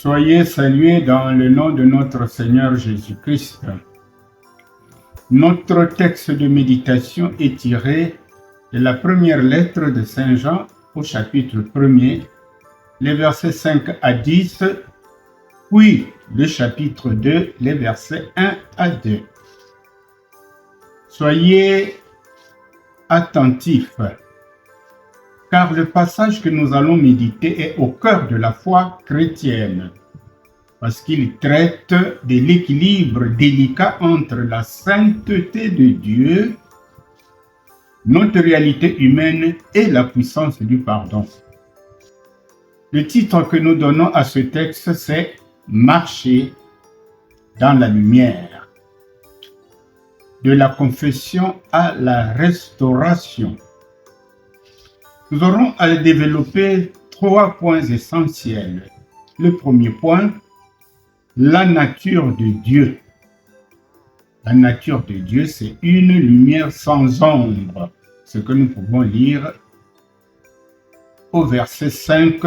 Soyez salués dans le nom de notre Seigneur Jésus-Christ. Notre texte de méditation est tiré de la première lettre de Saint Jean au chapitre 1er, les versets 5 à 10, puis le chapitre 2, les versets 1 à 2. Soyez attentifs, car le passage que nous allons méditer est au cœur de la foi chrétienne, parce qu'il traite de l'équilibre délicat entre la sainteté de Dieu, notre réalité humaine et la puissance du pardon. Le titre que nous donnons à ce texte, c'est « Marcher dans la lumière ». De la confession à la restauration. Nous aurons à développer 3 points essentiels. Le premier point, la nature de Dieu. La nature de Dieu, c'est une lumière sans ombre, ce que nous pouvons lire au verset 5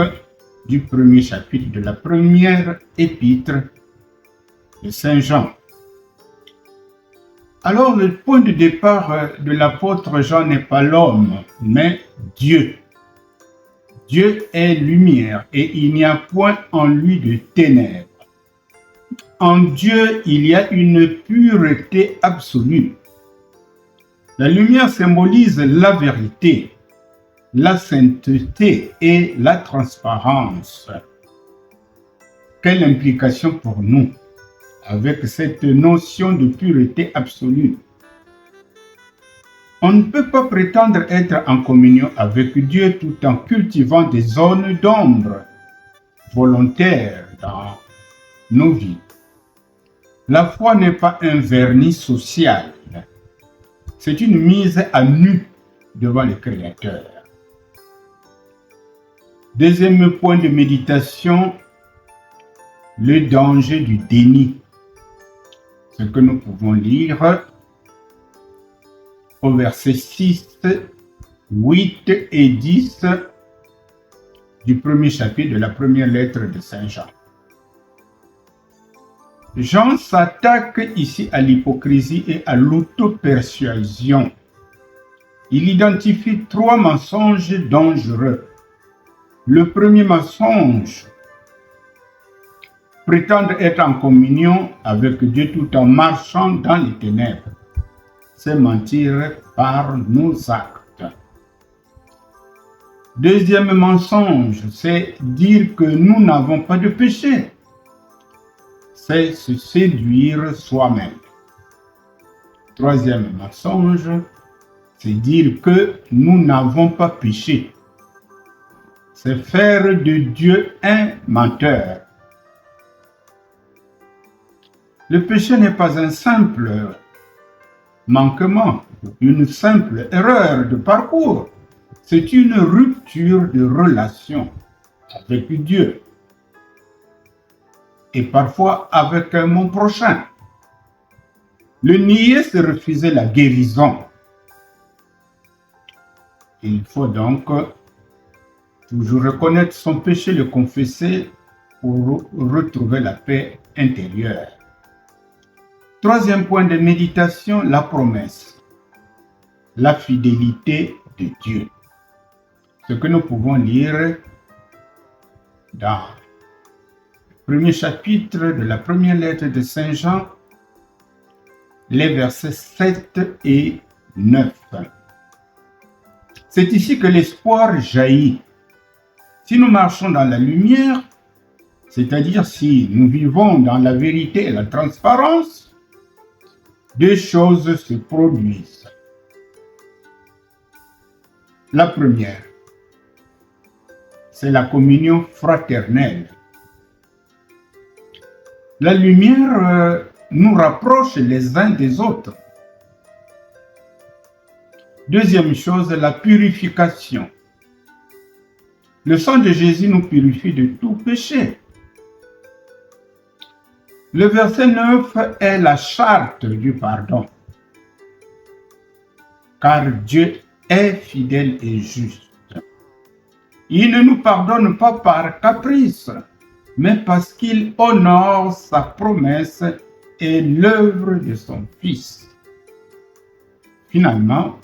du premier chapitre de la première épître de Saint Jean. Alors, le point de départ de l'apôtre Jean n'est pas l'homme, mais Dieu. Dieu est lumière et il n'y a point en lui de ténèbres. En Dieu, il y a une pureté absolue. La lumière symbolise la vérité, la sainteté et la transparence. Quelle implication pour nous avec cette notion de pureté absolue? On ne peut pas prétendre être en communion avec Dieu tout en cultivant des zones d'ombre volontaires dans nos vies. La foi n'est pas un vernis social, c'est une mise à nu devant le Créateur. Deuxième point de méditation, le danger du déni. Ce que nous pouvons lire au verset 6, 8 et 10 du premier chapitre de la première lettre de Saint Jean. Jean s'attaque ici à l'hypocrisie et à l'auto-persuasion. Il identifie 3 mensonges dangereux. Le premier mensonge, prétendre être en communion avec Dieu tout en marchant dans les ténèbres, c'est mentir par nos actes. Deuxième mensonge, c'est dire que nous n'avons pas de péché. C'est se séduire soi-même. Troisième mensonge, c'est dire que nous n'avons pas péché. C'est faire de Dieu un menteur. Le péché n'est pas un simple manquement, une simple erreur de parcours. C'est une rupture de relation avec Dieu et parfois avec mon prochain. Le nier, c'est refuser la guérison. Il faut donc toujours reconnaître son péché, le confesser pour retrouver la paix intérieure. Troisième point de méditation, la promesse, la fidélité de Dieu. Ce que nous pouvons lire dans le premier chapitre de la première lettre de Saint Jean, les versets 7 et 9. C'est ici que l'espoir jaillit. Si nous marchons dans la lumière, c'est-à-dire si nous vivons dans la vérité et la transparence, 2 choses se produisent. La première, c'est la communion fraternelle. La lumière nous rapproche les uns des autres. Deuxième chose, la purification. Le sang de Jésus nous purifie de tout péché. Le verset 9 est la charte du pardon. Car Dieu est fidèle et juste. Il ne nous pardonne pas par caprice, mais parce qu'il honore sa promesse et l'œuvre de son Fils. Finalement,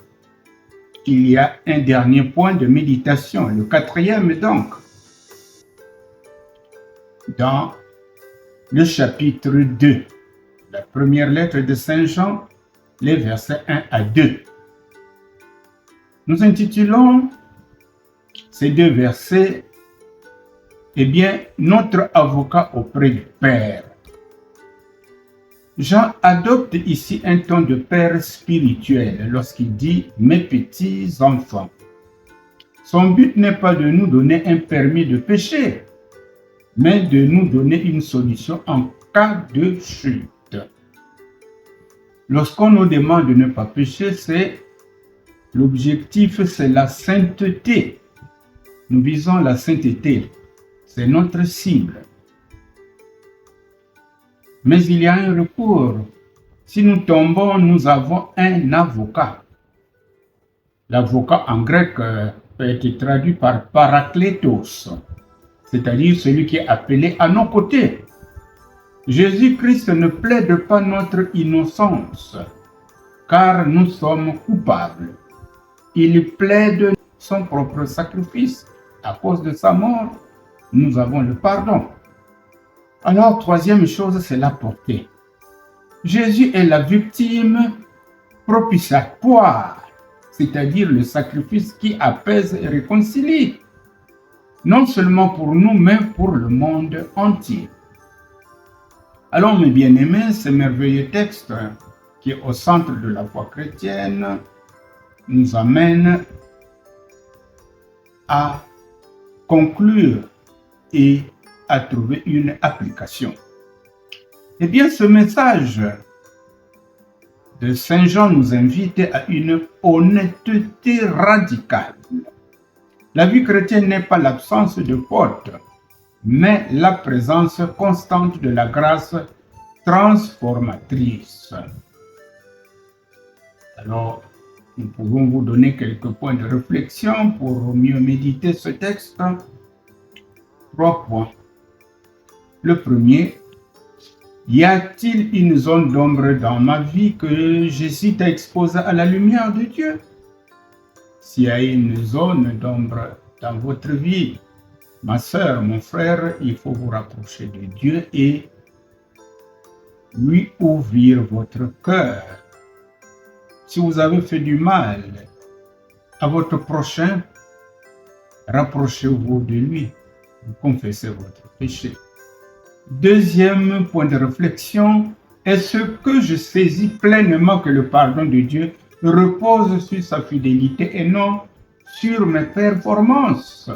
il y a un dernier point de méditation, le quatrième donc. Dans le chapitre 2, la première lettre de Saint Jean, les versets 1 à 2. Nous intitulons ces deux versets, eh bien, notre avocat auprès du Père. Jean adopte ici un ton de père spirituel lorsqu'il dit « mes petits enfants ». Son but n'est pas de nous donner un permis de pécher, mais de nous donner une solution en cas de chute. Lorsqu'on nous demande de ne pas pécher, l'objectif, c'est la sainteté. Nous visons la sainteté, c'est notre cible. Mais il y a un recours. Si nous tombons, nous avons un avocat. L'avocat en grec peut être traduit par parakletos, c'est-à-dire celui qui est appelé à nos côtés. Jésus-Christ ne plaide pas notre innocence, car nous sommes coupables. Il plaide son propre sacrifice. À cause de sa mort, nous avons le pardon. Alors, troisième chose, c'est la portée. Jésus est la victime propitiatoire, c'est-à-dire le sacrifice qui apaise et réconcilie, non seulement pour nous, mais pour le monde entier. Alors, mes bien-aimés, ce merveilleux texte qui est au centre de la foi chrétienne nous amène à conclure et à trouver une application. Eh bien, ce message de Saint Jean nous invite à une honnêteté radicale. La vie chrétienne n'est pas l'absence de faute, mais la présence constante de la grâce transformatrice. Alors, nous pouvons vous donner quelques points de réflexion pour mieux méditer ce texte. 3 points. Le premier, y a-t-il une zone d'ombre dans ma vie que j'hésite à exposer à la lumière de Dieu? S'il y a une zone d'ombre dans votre vie, ma sœur, mon frère, il faut vous rapprocher de Dieu et lui ouvrir votre cœur. Si vous avez fait du mal à votre prochain, rapprochez-vous de lui, vous confessez votre péché. Deuxième point de réflexion, est-ce que je saisis pleinement que le pardon de Dieu repose sur sa fidélité et non sur mes performances?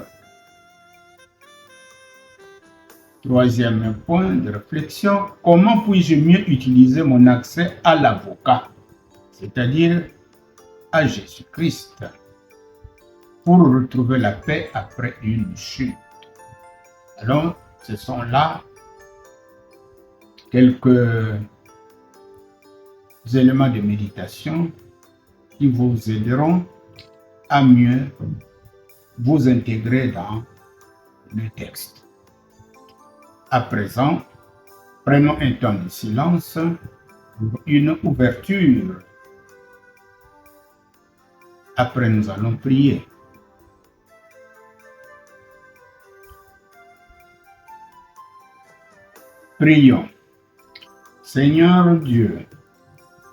Troisième point de réflexion, comment puis-je mieux utiliser mon accès à l'avocat, c'est-à-dire à Jésus-Christ, pour retrouver la paix après une chute? Alors, ce sont là quelques éléments de méditation qui vous aideront à mieux vous intégrer dans le texte. À présent, prenons un temps de silence pour une ouverture. Après, nous allons prier. Prions. Seigneur Dieu,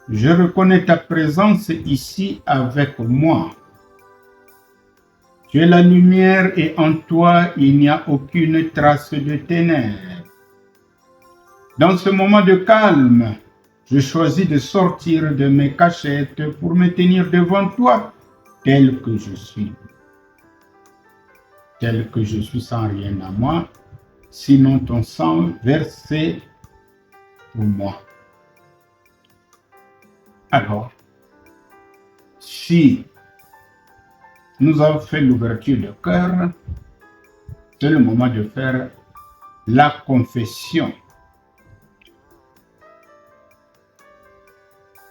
je reconnais ta présence ici avec moi. Tu es la lumière et en toi, il n'y a aucune trace de ténèbres. Dans ce moment de calme, je choisis de sortir de mes cachettes pour me tenir devant toi tel que je suis. Tel que je suis sans rien à moi, sinon ton sang versé pour moi. Alors, si nous avons fait l'ouverture de cœur, c'est le moment de faire la confession.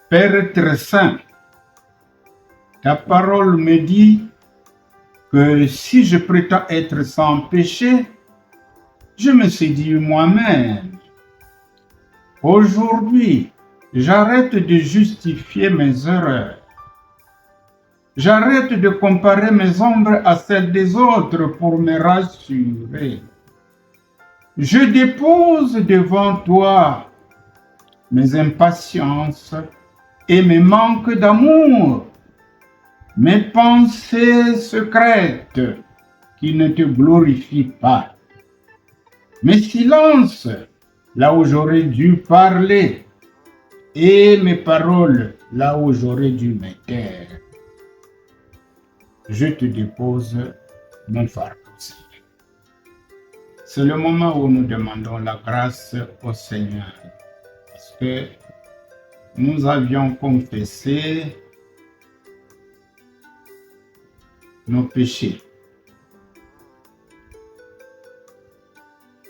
Père très saint, ta parole me dit que si je prétends être sans péché, je me suis dit moi-même, aujourd'hui, j'arrête de justifier mes erreurs. J'arrête de comparer mes ombres à celles des autres pour me rassurer. Je dépose devant toi mes impatiences et mes manques d'amour, mes pensées secrètes qui ne te glorifient pas, mes silences là où j'aurais dû parler et mes paroles là où j'aurais dû me taire. Je te dépose mon fardeau. C'est le moment où nous demandons la grâce au Seigneur, parce que nous avions confessé nos péchés.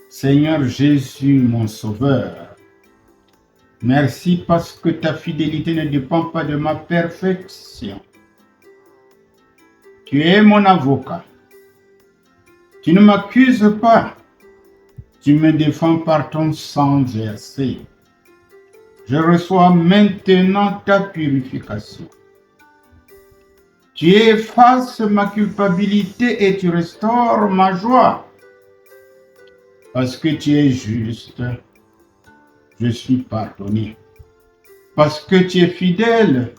Seigneur Jésus, mon Sauveur, merci parce que ta fidélité ne dépend pas de ma perfection. Tu es mon avocat. Tu ne m'accuses pas. Tu me défends par ton sang versé. Je reçois maintenant ta purification. Tu effaces ma culpabilité et tu restaures ma joie. Parce que tu es juste, je suis pardonné. Parce que tu es fidèle,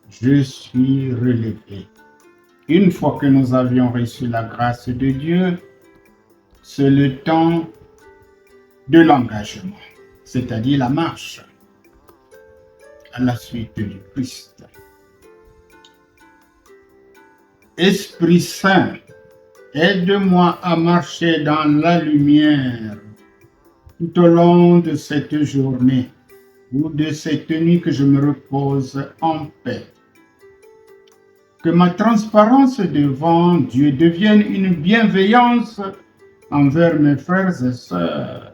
je suis relevé. Une fois que nous avions reçu la grâce de Dieu, c'est le temps de l'engagement, c'est-à-dire la marche à la suite du Christ. Esprit Saint, aide-moi à marcher dans la lumière tout au long de cette journée ou de cette nuit que je me repose en paix. Que ma transparence devant Dieu devienne une bienveillance envers mes frères et sœurs.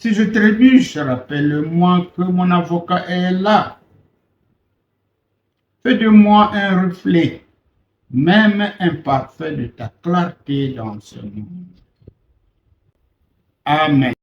Si je trébuche, rappelle-moi que mon avocat est là. Fais de moi un reflet, même imparfait, de ta clarté dans ce monde. Amen.